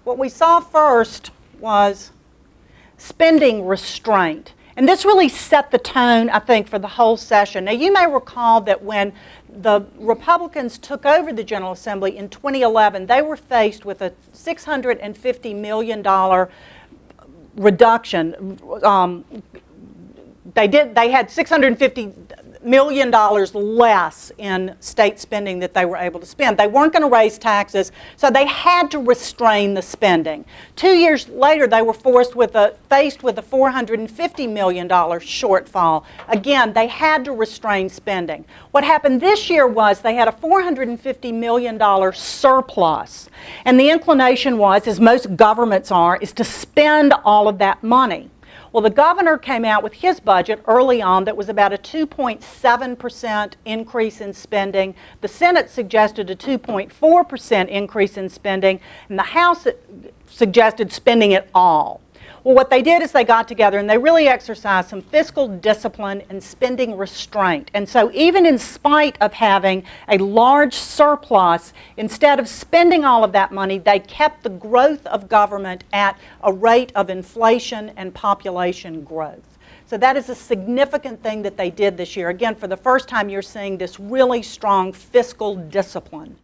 What we saw first was spending restraint. And this really set the tone, I think, for the whole session. Now, you may recall that when the Republicans took over the General Assembly in 2011, they were faced with a $650 million reduction. They had $650 million less in state spending that they were able to spend. They weren't going to raise taxes, so they had to restrain the spending. 2 years later, they were faced with a $450 million shortfall. Again, they had to restrain spending. What happened this year was they had a $450 million surplus. And the inclination was, as most governments are, is to spend all of that money. Well, the governor came out with his budget early on that was about a 2.7% increase in spending. The Senate suggested a 2.4% increase in spending, and the House suggested spending it all. Well, what they did is they got together and they really exercised some fiscal discipline and spending restraint. And so even in spite of having a large surplus, instead of spending all of that money, they kept the growth of government at a rate of inflation and population growth. So that is a significant thing that they did this year. Again, for the first time, you're seeing this really strong fiscal discipline.